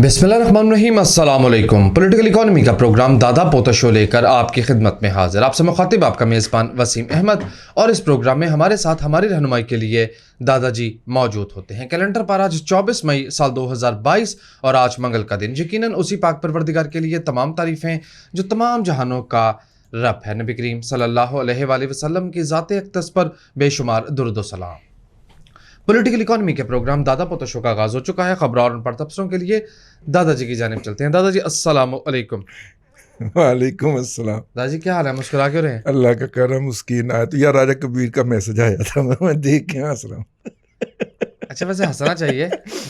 बिस्मिल्लाहिर्रहमानिर्रहीम, अस्सलाम वालेकुम। पॉलिटिकल इकोनॉमी का प्रोग्राम दादा पोता शो लेकर आपकी खिदमत में हाजिर। आपसे मुखातिब आपका मेज़बान वसीम अहमद, और इस प्रोग्राम में हमारे साथ हमारी रहनुमाई के लिए दादाजी मौजूद होते हैं। कैलेंडर पर आज 24 मई साल 2022 और आज मंगल का दिन। यकीनन उसी पाक परवरदिगार के लिए तमाम तारीफ़ें जो तमाम जहानों का रब है। नबी करीम सल्लल्लाहु अलैहि वसल्लम की ज़ात अक़दस पर बेशुमार दुरूद व सलाम। पॉलिटिकल इकोनॉमी के प्रोग्राम दादा पोता शो का आगाज़ हो चुका है। खबरों और उन पर तबसरों के लिए दादाजी की जानिब चलते हैं। दादाजी अस्सलाम वालेकुम। वालेकुम अस्सलाम। दादाजी क्या हाल है, मुस्कुरा क्यों रहे हैं? अल्लाह का करम, उसकी इनायत। यार राजा कबीर का मैसेज आया था, मैं देख के हंस रहा हूँ। अच्छा, वैसे हंसना चाहिए,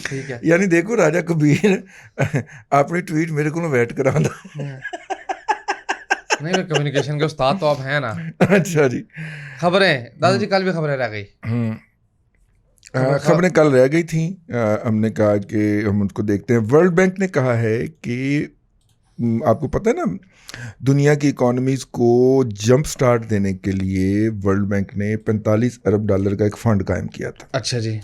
ठीक है। यानी देखो, राजा कबीर अपनी ट्वीट मेरे को वेट करा था। नहीं, कम्युनिकेशन के उस्ताद तो आप हैं ना। अच्छा जी। खबरें दादाजी, कल भी खबरें रह गई। खबरें कल रह गई थी। हमने कहा कि हम उनको देखते हैं। वर्ल्ड बैंक ने कहा है कि आपको पता है ना, दुनिया की इकोनॉमीज़ को जंप स्टार्ट देने के लिए वर्ल्ड बैंक ने 45 अरब डॉलर का एक फ़ंड कायम किया था। अच्छा जी।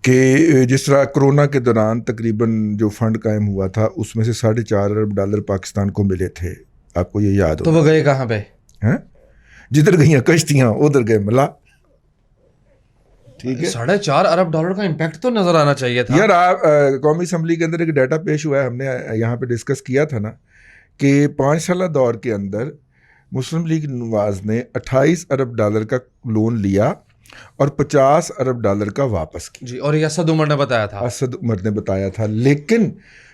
कि जिस तरह कोरोना के दौरान तकरीबन जो फंड कायम हुआ था उसमें से 4.5 अरब डॉलर पाकिस्तान को मिले थे, आपको ये याद हो? तो वो गए कहाँ पे? हैं? जिधर गई कश्तियाँ उधर गए मला। ठीक है, 4.5 अरब डॉलर का इम्पैक्ट तो नजर आना चाहिए था यार। आप कौमी असम्बली के अंदर एक डाटा पेश हुआ है, हमने यहाँ पे डिस्कस किया था ना कि 5 साल दौर के अंदर मुस्लिम लीग नवाज ने 28 अरब डॉलर का लोन लिया और 50 अरब डॉलर का वापस किया जी। और ये असद उमर ने बताया था। असद उमर ने बताया था। लेकिन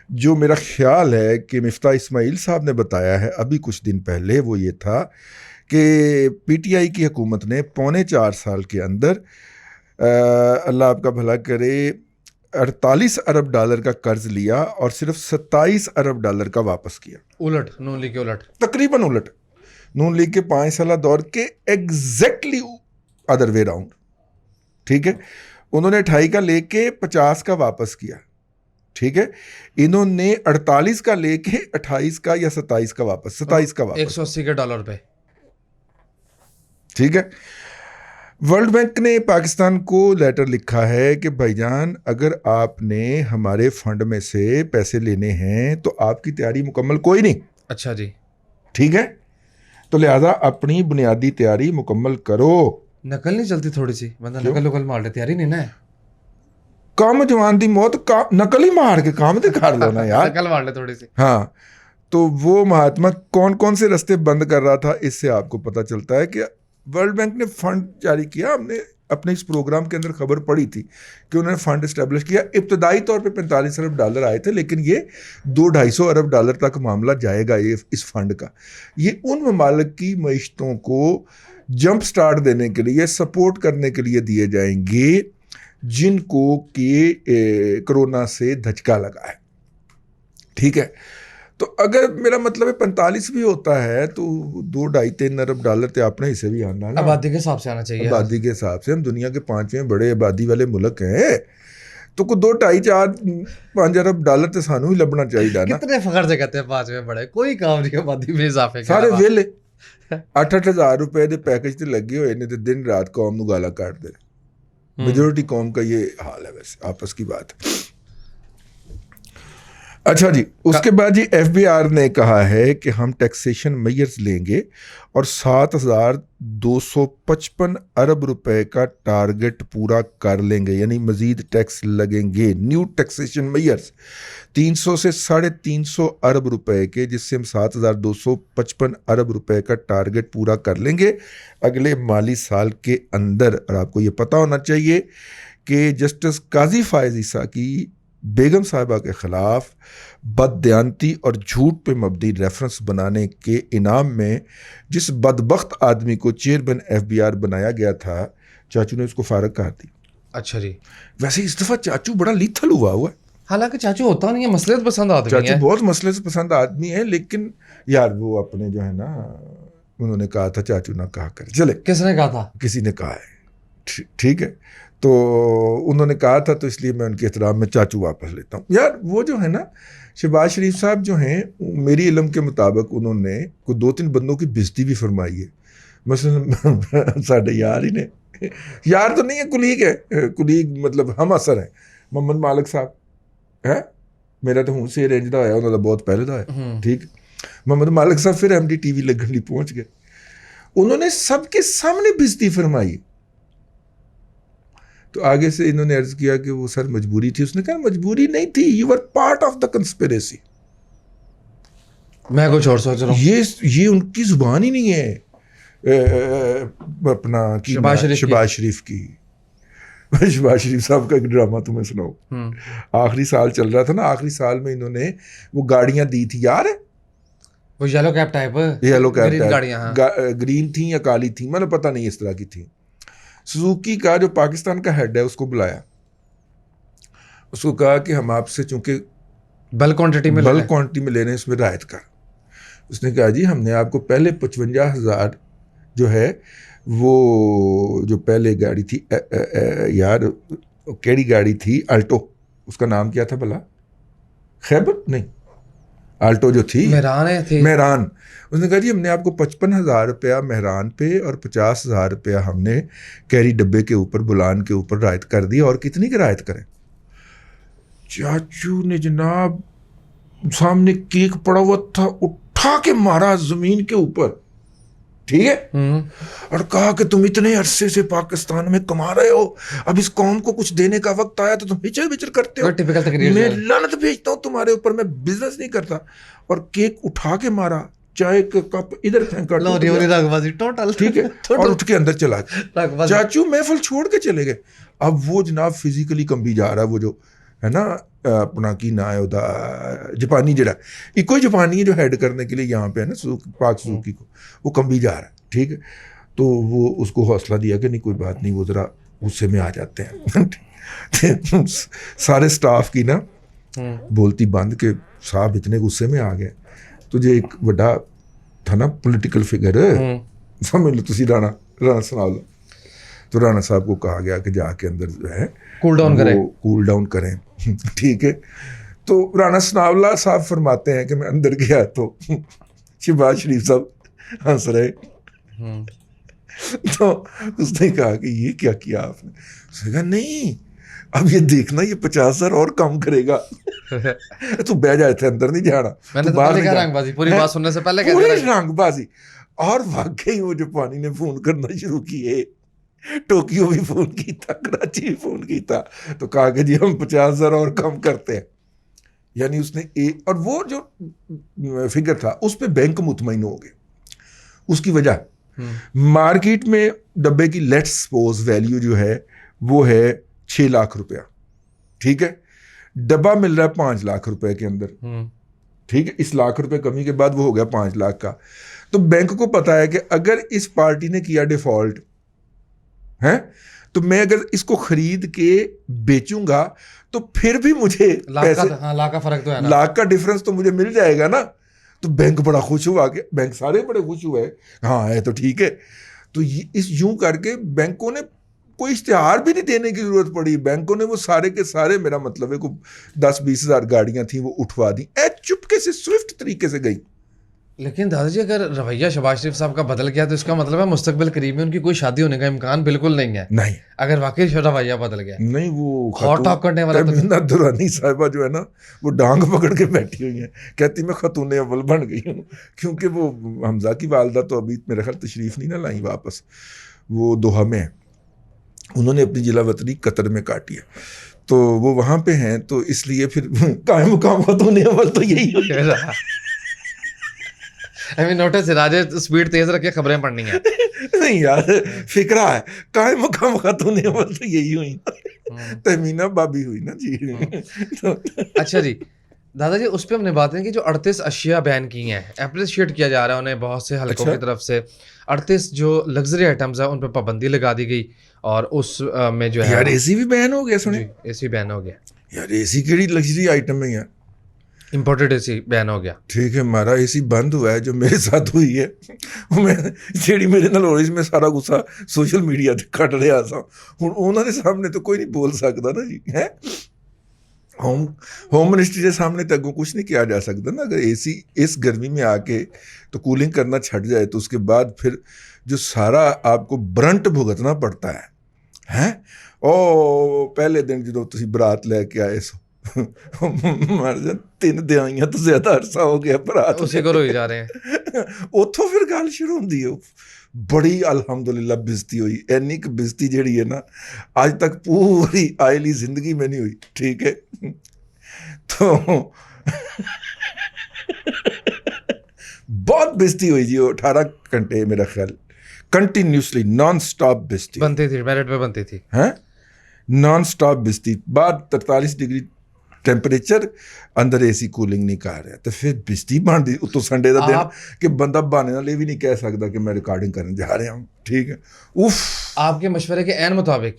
जो मेरा ख्याल है कि मिफ्ता इस्माइल साहब ने बताया है अभी कुछ दिन पहले, वो ये था कि पीटीआई की हुकूमत ने 3.25 साल के अंदर अल्लाह आपका भला करे 48 अरब डॉलर का कर्ज लिया और सिर्फ 27 अरब डॉलर का वापस किया। उलट, नून लीग के उलट, तकरीबन उलट। नून लीग के 5 साल दौर के एग्जैक्टली अदर वे राउंड। ठीक है, उन्होंने 28 का लेके 50 का वापस किया। ठीक है, इन्होंने 48 का लेके 28 का या 27 का वापस, 27 का वापस, 180 के डॉलर पे। ठीक है। वर्ल्ड बैंक ने पाकिस्तान को लेटर लिखा है कि भाईजान, अगर आपने हमारे फंड में से पैसे लेने हैं तो आपकी तैयारी मुकम्मल कोई नहीं। अच्छा जी। ठीक है, तो लिहाजा अपनी बुनियादी तैयारी मुकम्मल करो। नकल नहीं चलती थोड़ी सी? बंदा नकल उकल मार ले, तैयारी नहीं ना है। काम जवान दी मौत, नकल ही मार के काम तो कर लो ना यार। नकल मार ले थोड़ी सी। हाँ, तो वो महात्मा कौन कौन से रास्ते बंद कर रहा था, इससे आपको पता चलता है कि वर्ल्ड बैंक ने फंड जारी किया। हमने अपने इस प्रोग्राम के अंदर खबर पड़ी थी कि उन्होंने फंड इस्टेब्लिश किया। इब्तदाई तौर पे 45 अरब डॉलर आए थे, लेकिन ये 200-250 अरब डॉलर तक मामला जाएगा ये इस फंड का। ये उन ममालिक की मईशतों को जंप स्टार्ट देने के लिए, सपोर्ट करने के लिए दिए जाएंगे जिनको कि कोरोना से धचका लगा है। ठीक है, तो अगर मेरा मतलब है 45 भी होता है तो 2-2.5-3 अरब डॉलर तो अपने हिस्से भी आना ना। आबादी के हिसाब से आना चाहिए। आबादी के हिसाब से हम दुनिया के 5वें बड़े आबादी वाले मुल्क हैं, तो को 2-2.5-4-5 अरब डॉलर तो सानू ही लबना चाहिए ना। कितने फखर से कहते हैं 5वें बड़े, कोई काम नहीं आबादी में इजाफे सारे वेले 8-8 हज़ार रुपए के पैकेज ते लगे हुए ने, तो दिन रात कौम नू गाला काट दे। मेजोरिटी कौम का ये हाल है, वैसे आपस की बात। अच्छा जी, उसके बाद जी एफबीआर ने कहा है कि हम टैक्सेशन मेजर्स लेंगे और 7,255 अरब रुपए का टारगेट पूरा कर लेंगे, यानी मजीद टैक्स लगेंगे। न्यू टैक्सेशन मेजर्स 300 से 350 अरब रुपए के, जिससे हम 7,255 अरब रुपए का टारगेट पूरा कर लेंगे अगले माली साल के अंदर। और आपको ये पता होना चाहिए कि जस्टिस काजी फायज ईसा की बेगम साहिबा के ख़िलाफ़ बददयानती और झूठ पे मबनी रेफरेंस बनाने के इनाम में जिस बदबख्त आदमी को चेयरमैन एफबीआर बनाया गया था, चाचू ने उसको फारग कर दी। अच्छा जी। वैसे इस दफ़ा चाचू बड़ा लीथल हुआ है। हालांकि चाचू होता नहीं है, मसले पसंद आदमी है। चाचू बहुत मसले से पसंद आदमी है, लेकिन यार वो अपने जो है ना, उन्होंने कहा था चाचू ना कहा कर। चले, किसने कहा था? किसी ने कहा है, ठीक है, तो उन्होंने कहा था, तो इसलिए मैं उनके एहतराम में चाचू वापस लेता हूँ। यार वो जो है ना, शहबाज शरीफ साहब जो हैं, मेरी इल्म के मुताबिक उन्होंने को 2-3 बंदों की बेइज्जती भी फरमाई है। मसलन साढ़े यार ही ने, यार तो नहीं है, कुलीग है, कुलीग मतलब हम असर है, मोहम्मद मालिक साहब है, ਮੇਰਾ ਤਾਂ ਹੁਣ ਸੇ ਅਰੇਂਜ ਦਾ ਹੋਇਆ, ਉਹਨਾਂ ਦਾ ਬਹੁਤ ਪਹਿਲੇ ਦਾ ਹੋਇਆ, ਠੀਕ। मोहम्मद मालिक साहब फिर MDTV लगन लिए पहुंच गए, उन्होंने सबके सामने बेइज्जती फरमाई। तो आगे से इन्होंने अर्ज किया कि वो सर मजबूरी थी। उसने कहा मजबूरी नहीं थी, you were part of the conspiracy. मैं कुछ और सोच रहा हूँ। ये उनकी जुबान ही नहीं है अपना शहबाज शरीफ की। शहबाज शरीफ साहब का एक ड्रामा तुम्हें सुनाओ, आखिरी साल चल रहा था ना, आखिरी साल में इन्होंने वो गाड़ियां दी थी यार, वो yellow cap type, yellow cap गाड़ियां, ग्रीन थी या काली थी, मतलब पता नहीं, इस तरह की थी। सुजुकी का जो पाकिस्तान का हेड है उसको बुलाया, उसको कहा कि हम आपसे चूंकि बल्क क्वांटिटी में ले रहे हैं, इसमें रायत कर। उसने कहा जी हमने आपको पहले 55,000 जो है वो जो पहले गाड़ी थी यार केड़ी गाड़ी थी, अल्टो, उसका नाम क्या था भला, खैबर नहीं, अल्टो जो थी मेहरान। उसने कहा जी हमने आपको 55,000 रुपया मेहरान पे और 50,000 रुपया हमने कैरी डब्बे के ऊपर, बुलान के ऊपर रायत कर दी, और कितनी की रायत करें। चाचू ने जनाब सामने केक पड़ा हुआ था, उठा के मारा जमीन के ऊपर, ठीक है, और कहा कि तुम इतने अरसे से पाकिस्तान में कमा रहे हो, अब इस कौम को कुछ देने का वक्त आया तो तुम हिचर बिचर करते हो, मैं लानत भेजता हूं तुम्हारे ऊपर, मैं बिजनेस नहीं करता। और केक उठा के मारा, चाय का कप इधर फेंका, ठीक है, और उठ के अंदर चला गया। चाचू महफिल छोड़ के चले गए। अब वो जनाब फिजिकली कंबी जा रहा है, वो जो है ना अपना की ना है उदा जापानी जड़ा इको जापानी है जो हेड करने के लिए यहाँ पे है ना पाक सुजुकी को, वो कंबी जा रहा है, ठीक है। तो वो उसको हौसला दिया कि नहीं कोई बात नहीं, वो ज़रा गुस्से में आ जाते हैं। सारे स्टाफ की ना बोलती बंद के साहब इतने गुस्से में आ गए, तुझे एक बड़ा था ना पॉलिटिकल फिगर, समझ लो तुसी राणा सुना लो। तो राणा साहब को कहा गया कि जाके अंदर जो है कूल डाउन करें, ठीक है। तो राणा सनावला साहब फरमाते हैं कि मैं अंदर गया तो शहबाज शरीफ साहब हंस रहे। तो उसने कहा कि ये क्या किया आपने। उसने कहा नहीं अब ये देखना ये 50,000 और कम करेगा। तू बह जाए थे, अंदर नहीं जाना, मैंने तो पहले कहा रंगबाजी, पूरी बात सुनने से पहले कह दिया रंगबाजी। और वाकई वो जापानी ने फोन करना शुरू किए, टोक्यो भी फोन की था, कराची भी फोन की था, तो कहा कि जी हम 50,000 और कम करते हैं। यानी उसने और वो जो फिगर था उस पे बैंक मुतमईन हो गए। उसकी वजह मार्केट में डब्बे की लेट्स सपोज वैल्यू जो है वो है 6 लाख रुपया, ठीक है, डब्बा मिल रहा है 5 लाख रुपए के अंदर, ठीक है, इस लाख रुपए कमी के बाद वो हो गया 5 लाख का। तो बैंक को पता है कि अगर इस पार्टी ने किया डिफॉल्ट है तो मैं अगर इसको खरीद के बेचूंगा तो फिर भी मुझे लाख का फर्क तो है ना, लाख का डिफरेंस तो मुझे मिल जाएगा ना। तो बैंक बड़ा खुश हुआ, कि बैंक सारे बड़े खुश हुए, हाँ है तो ठीक है। तो इस यूं करके बैंकों ने कोई इश्तिहार भी नहीं देने की जरूरत पड़ी, बैंकों ने वो सारे के सारे, मेरा मतलब है को 10-20 हज़ार गाड़ियां थी वो उठवा दी, चुपके से स्विफ्ट तरीके से गई। लेकिन दादाजी अगर रवैया शहबाज शरीफ साहब का बदल गया तो इसका मतलब है मुस्तकबिल करीब में उनकी कोई शादी होने का इम्कान बिल्कुल नहीं है। नहीं, अगर वाकई रवैया बदल गया नहीं, वो हॉट टॉक करने वाला तमीना दुरानी साहिबा जो है ना वो डांग पकड़ के बैठी हुई है, कहती मैं खतून अव्वल बन गई हूँ, क्योंकि वो हमजा की वालदा तो अभी मेरे ख्याल तशरीफ नहीं ना लाई वापस, वो दोहा में है, उन्होंने अपनी जिला वतनी कतर में काटी है, तो वो वहाँ पे हैं, तो इसलिए फिर कायम मुकाम खतून अव्वल तो यही है। I mean, नोटिस राजे स्पीड तेज रख के खबरें पढ़नी है। नहीं यार फिक्रा है, कायम मुकाम खतून अव्वल तो यही हुई, तमीना बाबी हुई ना जी। अच्छा जी दादाजी, उस पर हमने बात है कि जो 38 अशिया बैन की हैं, अप्रिशिएट किया जा रहा है उन्हें बहुत से हलकों की तरफ से, 38 जो लग्जरी आइटम्स है उन पर पाबंदी लगा दी गई, और उस में जो है यार एसी भी बैन हो गया, सुने एसी बैन हो गया यार, एसी केड़ी लग्जरी आइटम है यार, इंपोर्टेड एसी बैन हो गया, ठीक है। हमारा एसी बंद हुआ है जो मेरे साथ हुई है, मैं जेड़ी मेरे नाल हो रही मैं सारा गुस्सा सोशल मीडिया ते कट रहा था, हुण उन्हां दे सामने तो कोई नहीं बोल सकता ना जी, है होम मिनिस्ट्री के सामने तो अगों कुछ नहीं किया जा सकता ना। अगर एसी इस गर्मी में आके तो कूलिंग करना छट जाए तो उसके बाद फिर जो सारा आपको ब्रंट भुगतना पड़ता है, ओ पहले दिन जो तुसी बरात लैके आए सो ਮਰ ਜਾ 3 ਦਿਹਾਈਆਂ ਤੋਂ ਜ਼ਿਆਦਾ ਅਰਸਾ ਹੋ ਗਿਆ ਭਰਾ उसी को रोई जा रहे हैं। ਉੱਥੋਂ ਫਿਰ ਗੱਲ ਸ਼ੁਰੂ ਹੁੰਦੀ ਹੈ। ਬੜੀ ਅਲਹਮਦੁਲਿਲਾ ਬਿਜ਼ਤੀ ਹੋਈ, ਇੰਨੀ ਕੁ ਬਿਜ਼ਤੀ ਜਿਹੜੀ ਹੈ ਨਾ ਅੱਜ ਤੱਕ ਪੂਰੀ ਆਇਲੀ ਜ਼ਿੰਦਗੀ में नहीं हुई, ठीक है। तो बहुत बेइज्जती हुई जी, 18 घंटे मेरा ख्याल कंटिन्यूसली नॉन स्टॉप बेइज्जती बनती थी, मेरिट पे बनती थी, हैं, नॉन स्टॉप बेइज्जती। बाद 43 डिग्री ਟੈਂਪਰੇਚਰ, ਅੰਦਰ ਏਸੀ ਕੂਲਿੰਗ ਨਹੀਂ ਕਰ ਰਿਹਾ, ਤੇ ਫਿਰ ਬਿਜਲੀ ਬਣਦੀ ਉੱਤੋਂ ਸੰਡੇ ਦਾ ਦਿਨ ਕਿ ਬੰਦਾ ਬਹਾਨੇ ਨਾਲ ਇਹ ਵੀ ਨਹੀਂ ਕਹਿ ਸਕਦਾ ਕਿ ਮੈਂ ਰਿਕਾਰਡਿੰਗ ਕਰਨ ਜਾ ਰਿਹਾ ਹੂੰ, ठीक है। उफ, आपके मशवरे के एन मुताबिक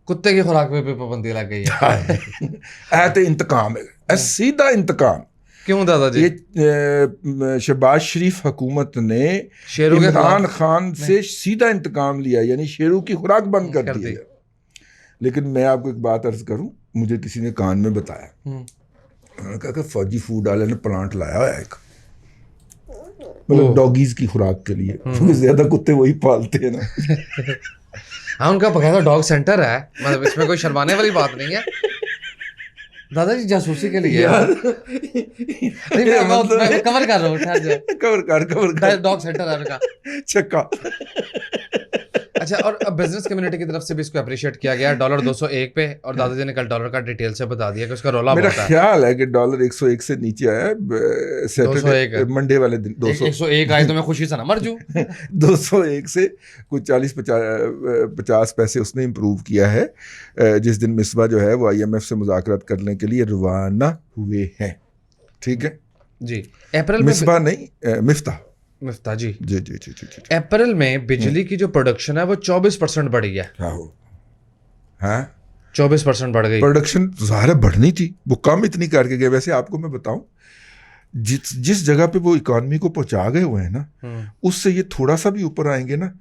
कुत्ते की खुराक पे पाबंदी लग गई है। ਇਹ ਤੇ ਇੰਤਕਾਮ है, ਇਹ सीधा इंतकाम। क्यों दादा जी? ये शहबाज शरीफ हुकूमत ने शेरों के इमरान खान से सीधा इंतकाम लिया, यानी शेरों की खुराक बंद कर दी है। लेकिन मैं आपको एक बात अर्ज करूं, मुझे किसी ने कान में बताया, उन्होंने कहा कि फौजी फूड वाले ने प्लांट लाया हुआ है एक, मतलब डॉगीज की खुराक के लिए, क्योंकि ज्यादा कुत्ते वही पालते हैं ना। हाँ, उनका बकायदा डॉग सेंटर है, मतलब इसमें कोई शर्माने वाली बात नहीं है। दादाजी जासूसी के लिए नहीं, मैं कवर कर रहा हूँ, ठहर जाओ, कवर डॉग सेंटर है उनका, छक्का। अच्छा, और अब बिजनेस कम्युनिटी की तरफ से भी इसको अप्रिशिएट किया गया। डॉलर 201 पे, और दादाजी ने कल डॉलर का डिटेल से बता दिया कि उसका रोला मेरा बहुत है। ख्याल है कि डॉलर 101 से नीचे आया है सैटरडे मंडे वाले दिन। 101 आए तो मैं खुशी से ना मर जूं। 201 से कुछ 40-50 पैसे उसने इम्प्रूव किया है, जिस दिन मिसबा जो है वो IMF से मुज़ाकरात करने के लिए रवाना हुए हैं, ठीक है जी। अप्रैल में मिसबा नहीं, मिफ्ता जी जी जी जी जी। अप्रैल में बिजली की जो प्रोडक्शन है वो 24% बढ़ी है। हाँ 24% बढ़ गई। प्रोडक्शन ज़ाहिर बढ़नी थी, वो कम इतनी करके गए। वैसे आपको मैं बताऊं, जिस जगह पे वो इकॉनमी को पहुंचा गए हुए हैं ना, उससे ये थोड़ा सा भी ऊपर आएंगे ना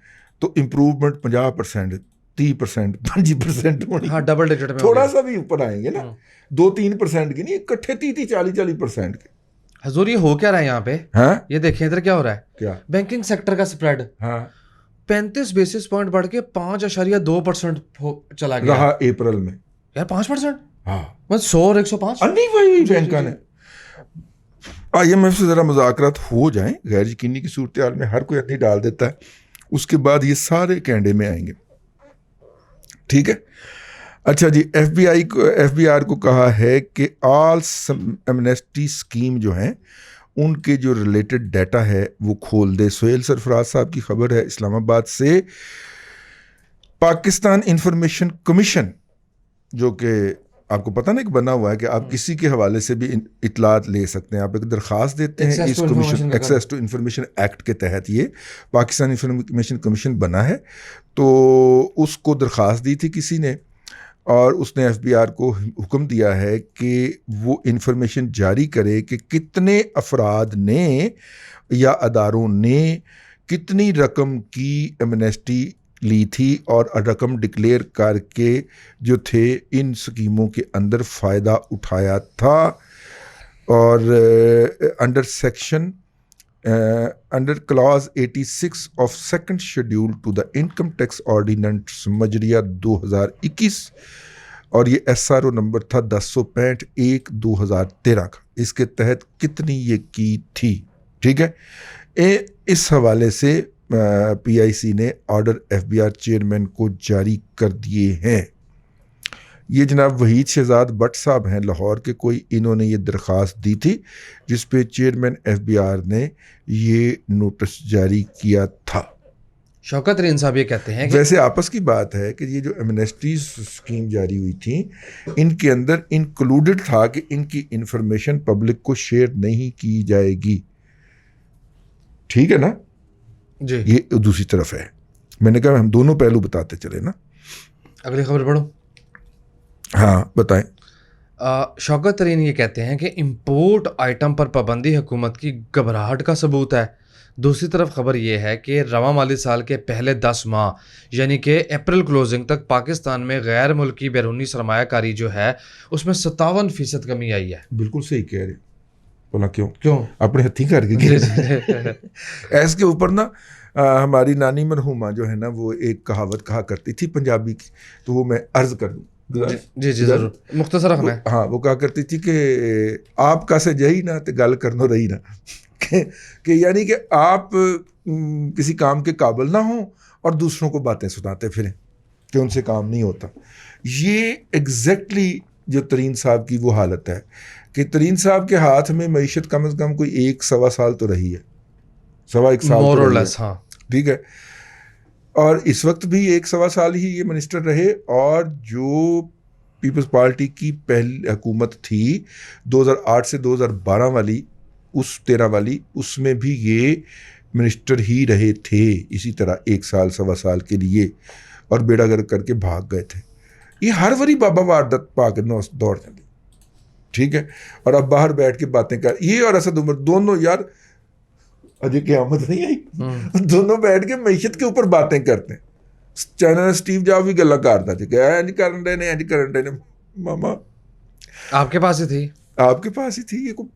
तो इम्प्रूवमेंट 50%, 30%, 25% होनी। हाँ, डबल डिजिट में थोड़ा सा भी ऊपर आएंगे ना, 2-3% की नहीं, इकट्ठे 30-40% के। हजूर, ये हो क्या रहा है यहाँ पे? हाँ, ये देखें इधर क्या हो रहा है। क्या? बैंकिंग सेक्टर का स्प्रेड 35 बेसिस पॉइंट बढ़ के 5.2% चला गया रहा अप्रैल में यार। 5%, हाँ, मतलब 100 और 105 नहीं वही बैंका ने। IMF से ज़रा मुज़ाकरात हो जाएं, गैर यकीनी की सूरत हाल में हर कोई अपनी डाल देता है, उसके बाद ये सारे कैंडे में आएंगे, ठीक है। अच्छा जी, FBR को कहा है कि ऑल एमनेस्टी स्कीम जो हैं उनके जो रिलेटेड डाटा है वो खोल दे। सोहेल सरफराज साहब की खबर है इस्लामाबाद से। पाकिस्तान इंफॉर्मेशन कमीशन, जो कि आपको पता नहीं कि बना हुआ है कि आप किसी के हवाले से भी इतलात ले सकते हैं, आप एक दरख्वास्त देते हैं इस commission, access to information act के तहत ये पाकिस्तान इंफॉर्मेशन कमीशन बना है। तो उसको दरख्वास्त दी थी किसी ने, और उसने FBR को हुक्म दिया है कि वो इंफॉर्मेशन जारी करे कि कितने अफराद ने या अदारों ने कितनी रकम की एमनेस्टी ली थी और रकम डिक्लेयर करके जो थे इन स्कीमों के अंदर फ़ायदा उठाया था। और under clause 86 of second schedule to the income tax ordinance मजरिया 2021, और ये SRO नंबर था 1065/1/2013 का, इसके तहत कितनी ये की थी, ठीक है। इस हवाले से PIC ने ऑर्डर FBR चेयरमैन को जारी कर दिए हैं। ये जनाब वहीद शहजाद भट्ट साहब हैं लाहौर के कोई, इन्होंने ये दरख्वास्त दी थी जिस पे चेयरमैन FBR ने ये नोटिस जारी किया था। शौकत तरीन साहब ये कहते हैं कि वैसे आपस की बात है कि ये जो एमनेस्टी स्कीम जारी हुई थी इनके अंदर इंक्लूडेड था कि इनकी इंफॉर्मेशन पब्लिक को शेयर नहीं की जाएगी, ठीक है ना जी। ये दूसरी तरफ है, मैंने कहा हम दोनों पहलू बताते चले ना। अगली खबर पढ़ो। हाँ बताएं। शौकत तरीन ये कहते हैं कि इंपोर्ट आइटम पर पाबंदी हुकूमत की घबराहट का सबूत है। दूसरी तरफ खबर ये है कि रवां माली साल के पहले 10 माह यानी कि अप्रैल क्लोजिंग तक पाकिस्तान में गैर मुल्की बैरूनी सरमायाकारी जो है उसमें 57% कमी आई है। बिल्कुल सही कह रहे, बोला क्यों अपने हथी करके ऐसे के ऊपर ना हमारी नानी मरहूमा जो है ना वो एक कहावत कहा करती थी पंजाबी की, तो वो मैं अर्ज कर दूँ جی جی ضرور مختصر رکھنا ہے. ہاں وہ کہا کرتی تھی کہ آپ کا سے جہی نہ تو گل کرنو رہی نہ کہ یعنی کہ آپ کسی کام کے قابل نہ ہوں اور دوسروں کو باتیں سناتے پھریں کہ ان سے کام نہیں ہوتا. یہ ایگزیکٹلی جو ترین صاحب کی وہ حالت ہے کہ ترین صاحب کے ہاتھ میں معیشت کم از کم کوئی 1-1.25 سال تو رہی ہے, 1.25 سال مور تو اور رہی لیس. ہے, ہاں ٹھیک ہے. اور اس وقت بھی 1-1.25 سال ہی یہ منسٹر رہے, اور جو پیپلز پارٹی کی پہلی حکومت تھی 2008 سے 2012 والی, اس 13 والی, اس میں بھی یہ منسٹر ہی رہے تھے اسی طرح 1 سال 1.25 سال کے لیے, اور بیڑا گرک کر کے بھاگ گئے تھے. یہ ہر وری بابا واردت پا کے دوڑ جاتے, ٹھیک ہے. اور اب باہر بیٹھ کے باتیں کر, یہ اور اسد عمر دونوں یار اجے قیامت نہیں آئی, دونوں بیٹھ کے معیشت کے اوپر باتیں کرتے ہیں. چائنا اسٹیو جاب بھی گلا کرتا تھا کہ اینج کرن رہے نے, اینج کرن رہے نے. ماما آپ کے پاس ہی تھی, آپ کے پاس ہی تھی, یہ کو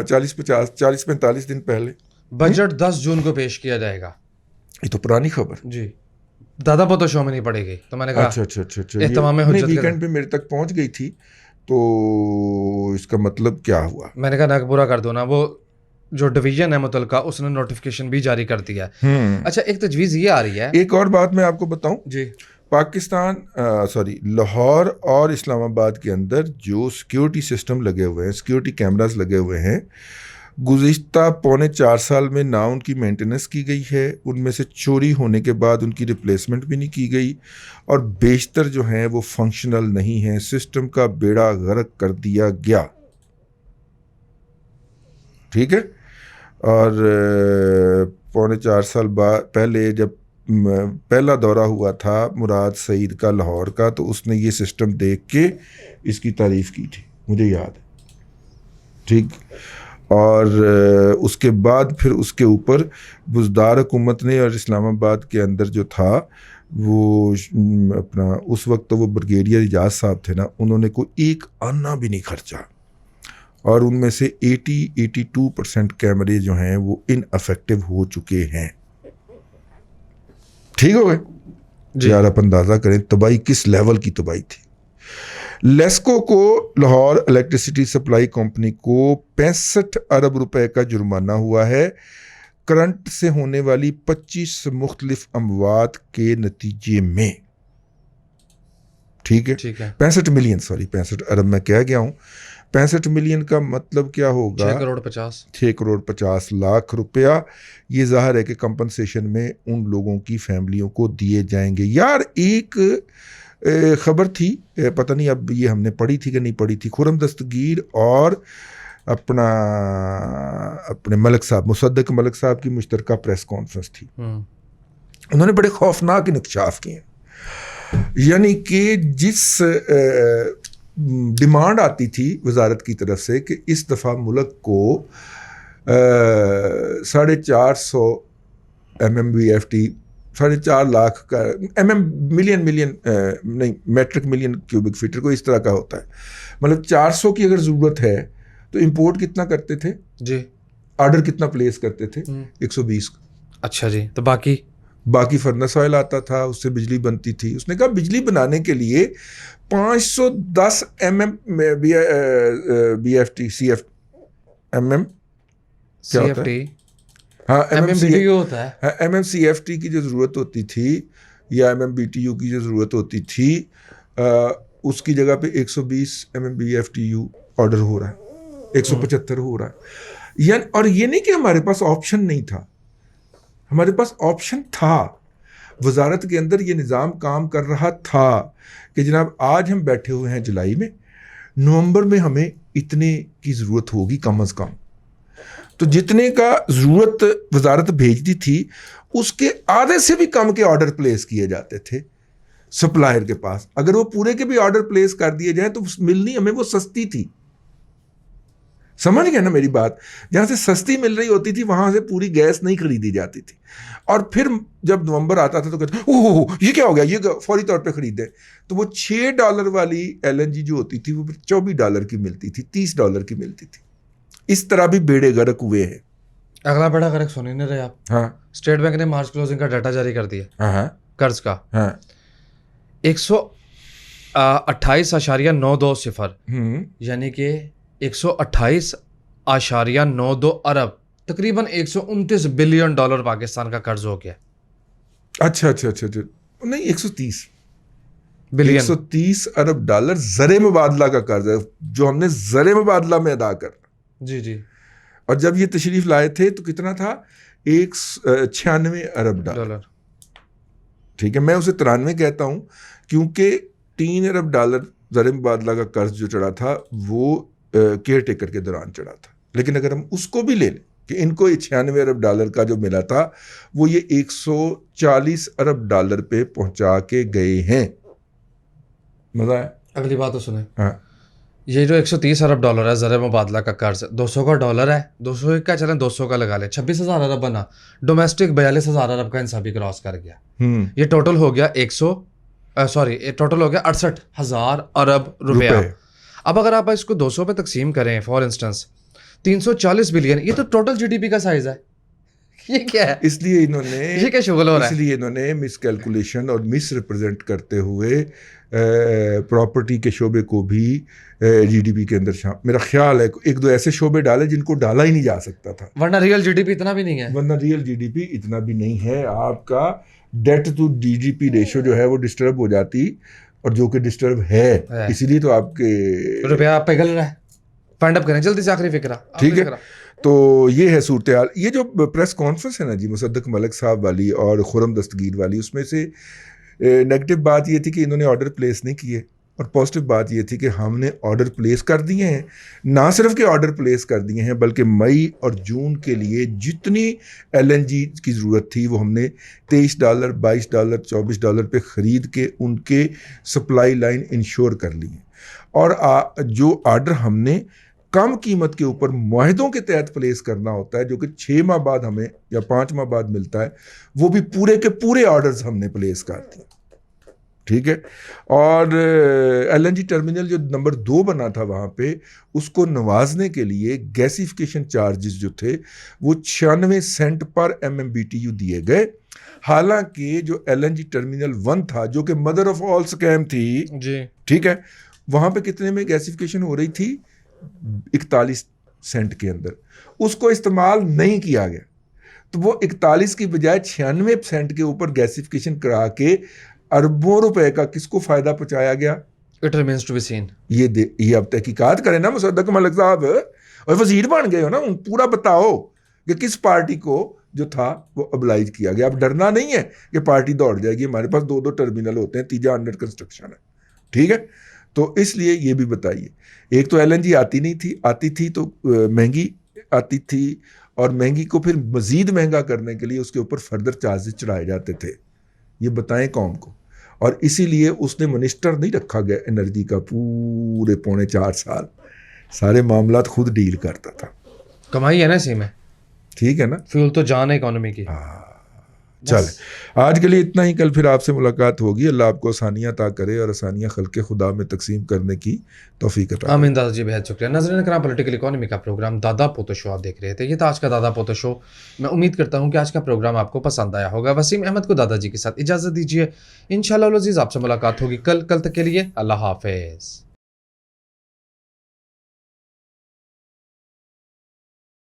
40-45 دن پہلے. بجٹ 10 جون کو پیش کیا جائے گا. یہ تو پرانی خبر. جی دادا پوتا شو میں نہیں پڑے گی, تو میں نے کہا اچھا اہتمام حجت ویکینڈ پہ میرے تک پہنچ گئی تھی, تو اس کا مطلب کیا ہوا؟ میں نے کہا ناک برا کر دو نا, وہ جو ڈویژن ہے متعلقہ اس نے نوٹیفیکیشن بھی جاری کر دیا ہے. اچھا ایک تجویز یہ آ رہی ہے, ایک اور بات میں آپ کو بتاؤں. جی پاکستان لاہور اور اسلام آباد کے اندر جو سیکیورٹی سسٹم لگے ہوئے ہیں, سیکیورٹی کیمراز لگے ہوئے ہیں, گزشتہ 3.25 سال میں نہ ان کی مینٹیننس کی گئی ہے, ان میں سے چوری ہونے کے بعد ان کی ریپلیسمنٹ بھی نہیں کی گئی, اور بیشتر جو ہیں وہ فنکشنل نہیں ہیں. سسٹم کا بیڑا غرق کر دیا گیا, ٹھیک ہے. اور 3.25 سال پہلے جب پہلا دورہ ہوا تھا مراد سعید کا لاہور کا, تو اس نے یہ سسٹم دیکھ کے اس کی تعریف کی تھی, مجھے یاد ہے, ٹھیک. اور اس کے بعد پھر اس کے اوپر بزدار حکومت نے, اور اسلام آباد کے اندر جو تھا وہ اپنا اس وقت تو وہ بریگیڈیئر اجاز صاحب تھے نا, انہوں نے کوئی 1 آنا بھی نہیں خرچا, اور ان میں سے 80-82% کیمرے جو ہیں وہ ان افیکٹو ہو چکے ہیں. ٹھیک ہو گئے جی. یار آپ اندازہ کریں تباہی کس لیول کی تباہی تھی. لیسکو کو, لاہور الیکٹریسٹی سپلائی کمپنی کو 65 ارب روپے کا جرمانہ ہوا ہے کرنٹ سے ہونے والی 25 مختلف اموات کے نتیجے میں. ٹھیک ہے, 65 ملین, 65 ارب میں کہہ گیا ہوں. 65 ملین کا مطلب کیا ہوگا؟ 6 کروڑ 50 لاکھ روپیہ. یہ ظاہر ہے کہ کمپنسیشن میں ان لوگوں کی فیملیوں کو دیے جائیں گے. یار ایک خبر تھی, پتہ نہیں اب یہ ہم نے پڑھی تھی کہ نہیں پڑھی تھی, خرم دستگیر اور اپنے ملک صاحب, مصدق ملک صاحب کی مشترکہ پریس کانفرنس تھی. انہوں نے بڑے خوفناک انکشاف کیے ہیں. یعنی کہ جس ڈیمانڈ آتی تھی وزارت کی طرف سے کہ اس دفعہ ملک کو 450 MMBFT 4.5 لاکھ کا ملین نہیں میٹرک ملین کیوبک فیٹر کو اس طرح کا ہوتا ہے, مطلب 400 کی اگر ضرورت ہے تو امپورٹ کتنا کرتے تھے جی, آرڈر کتنا پلیس کرتے تھے 120. اچھا جی, تو باقی فرنس آئل آتا تھا, اس سے بجلی بنتی تھی. اس نے کہا بجلی بنانے کے لیے 510 BFT ہاں MMCFT کی جو ضرورت ہوتی تھی یا MMBTU کی جو ضرورت ہوتی تھی, اس کی جگہ پہ 120 MMBFTU آرڈر ہو رہا ہے, 175 ہو رہا ہے. اور یہ نہیں کہ ہمارے پاس آپشن نہیں تھا, ہمارے پاس آپشن تھا. وزارت کے اندر یہ نظام کام کر رہا تھا کہ جناب آج ہم بیٹھے ہوئے ہیں جولائی میں, نومبر میں ہمیں اتنے کی ضرورت ہوگی کم از کم. تو جتنے کا ضرورت وزارت بھیجتی تھی اس کے آدھے سے بھی کم کے آرڈر پلیس کیے جاتے تھے سپلائر کے پاس. اگر وہ پورے کے بھی آرڈر پلیس کر دیے جائیں تو ملنی ہمیں وہ سستی تھی. سمجھ گئے نا میری بات؟ جہاں سے سستی مل رہی ہوتی تھی وہاں سے پوری گیس نہیں خریدی جاتی تھی. اور پھر جب نومبر آتا تھا تو کہتے اوہ یہ کیا ہو گیا, یہ فوری طور پہ خریدیں. تو وہ $6 والی LNG جو ہوتی تھی وہ پھر $24 کی ملتی تھی, $30 کی ملتی تھی. اس طرح بھی بیڑے غرق ہوئے ہیں. اگلا بڑا غرق سنی نہیں رہے آپ. ہاں, اسٹیٹ بینک نے مارچ کلوزنگ کا ڈیٹا جاری کر دیا ہاں قرض کا. ہاں, 28.920 یعنی کہ 128.92 ارب تقریباً $129 بلین پاکستان کا قرض ہو گیا. اچھا نہیں 130 بلین 130 ارب ڈالر زر مبادلہ کا قرض ہے جو ہم نے زر مبادلہ میں ادا کرنا. جی. اور جب یہ تشریف لائے تھے تو کتنا تھا 96 ارب ڈالر. ٹھیک ہے, میں اسے 93 کہتا ہوں کیونکہ 3 ارب ڈالر زر مبادلہ کا قرض جو چڑھا تھا وہ کیئر ٹیکر کے دوران چڑھا تھا. لیکن اگر ہم اس کو بھی لے لیں کہ ان کو 96 ارب ڈالر کا جو ملا تھا وہ یہ 140 ارب ڈالر پہ پہنچا کے گئے ہیں. مزہ ہے. اگلی بات تو سنیں. ہاں, یہ جو 130 ارب ڈالر ہے زر مبادلہ کا قرض 200 کا ڈالر ہے, 200 کا چلیں 200 کا لگا لیں, 26,000 ارب بنا. ڈومیسٹک 42,000 ارب کا انصاف بھی کراس کر گیا. یہ ٹوٹل ہو گیا 68,000 ارب روپیہ. اب اگر آپ اس کو 200 پہ تقسیم کریں فار انسٹنس 340 بلین, یہ تو ٹوٹل جی ڈی پی کا سائز ہے. یہ کیا ہے؟ اس لیے انہوں نے یہ کیا شغل ہو رہا ہے؟ اس لیے انہوں نے مس کیلکولیشن اور مس ریپرزینٹ کرتے ہوئے پراپرٹی کے شعبے کو بھی جی ڈی پی کے اندر میرا خیال ہے 1-2 ایسے شعبے ڈالے جن کو ڈالا ہی نہیں جا سکتا تھا. ورنہ ریئل جی ڈی پی اتنا بھی نہیں ہے. ریئل جی ڈی پی اتنا بھی نہیں ہے. آپ کا debt to D G P ratio جو ہے وہ ڈسٹرب ہو جاتی, اور جو کہ ڈسٹرب ہے اسی لیے تو آپ کے روپیہ آپ پگھل رہا ہے. فائنڈ اپ کریں جلدی سے آخری فکرہ. ٹھیک ہے, تو یہ ہے صورتحال. یہ جو پریس کانفرنس ہے نا جی مصدق ملک صاحب والی اور خرم دستگیر والی, اس میں سے نیگیٹو بات یہ تھی کہ انہوں نے آرڈر پلیس نہیں کیے, اور پازیٹیو بات یہ تھی کہ ہم نے آرڈر پلیس کر دیے ہیں. نہ صرف کہ آرڈر پلیس کر دیے ہیں بلکہ مئی اور جون کے لیے جتنی LNG کی ضرورت تھی وہ ہم نے $23 $22 $24 پہ خرید کے ان کے سپلائی لائن انشور کر لی ہیں. اور جو آرڈر ہم نے کم قیمت کے اوپر معاہدوں کے تحت پلیس کرنا ہوتا ہے جو کہ 6 ماہ بعد ہمیں یا 5 ماہ بعد ملتا ہے, وہ بھی پورے کے پورے آرڈرز ہم نے پلیس کر دیے. ٹھیک ہے, اور LNG ٹرمینل جو نمبر 2 بنا تھا وہاں پہ اس کو نوازنے کے لیے گیسیفیکیشن چارجز جو تھے وہ 96 سینٹ پر MMBTU دیے گئے. حالانکہ جو LNG ٹرمینل 1 تھا جو کہ مدر آف آل سکیم تھی جی, ٹھیک ہے, وہاں پہ کتنے میں گیسیفیکیشن ہو رہی تھی 41 سینٹ کے اندر. اس کو استعمال نہیں کیا گیا, تو وہ 41 کی بجائے 96 سینٹ کے اوپر گیسیفیکیشن کرا کے اربوں روپے کا کس کو فائدہ پہنچایا گیا؟ It remains to be seen. یہ اب تحقیقات کریں نا مصدق ملک صاحب, اور وزیر بن گئے ہو نا, پورا بتاؤ کہ کس پارٹی کو جو تھا وہ ابلائج کیا گیا. اب ڈرنا نہیں ہے کہ پارٹی دوڑ جائے گی, ہمارے پاس 2 ٹرمینل ہوتے ہیں, 3 انڈر کنسٹرکشن ہے. ٹھیک ہے, تو اس لیے یہ بھی بتائیے. ایک تو LNG آتی نہیں تھی, آتی تھی تو مہنگی آتی تھی, اور مہنگی کو پھر مزید مہنگا کرنے کے لیے اس کے اوپر فردر چارجز چڑھائے جاتے تھے. یہ بتائیں قوم کو. اور اسی لیے اس نے منسٹر نہیں رکھا گیا انرجی کا, پورے 4.5 سال سارے معاملات خود ڈیل کرتا تھا. کمائی ہے نا اسی میں. ٹھیک ہے نا, فیول تو جان ہے اکانومی کی. چلے آج کے لیے اتنا ہی. کل پھر آپ سے ملاقات ہوگی. اللہ آپ کو آسانیاں عطا کرے اور آسانیاں خلق خدا میں تقسیم کرنے کی توفیق عطا کرے. آمین. دادا جی بہت شکریہ. ناظرین کرام, پولیٹیکل اکانومی کا پروگرام دادا پوتو شو آپ دیکھ رہے تھے. یہ تھا آج کا دادا پوتو شو. میں امید کرتا ہوں کہ آج کا پروگرام آپ کو پسند آیا ہوگا. وسیم احمد کو دادا جی کے ساتھ اجازت دیجیے. انشاءاللہ العزیز آپ سے ملاقات ہوگی کل تک کے لیے اللہ حافظ.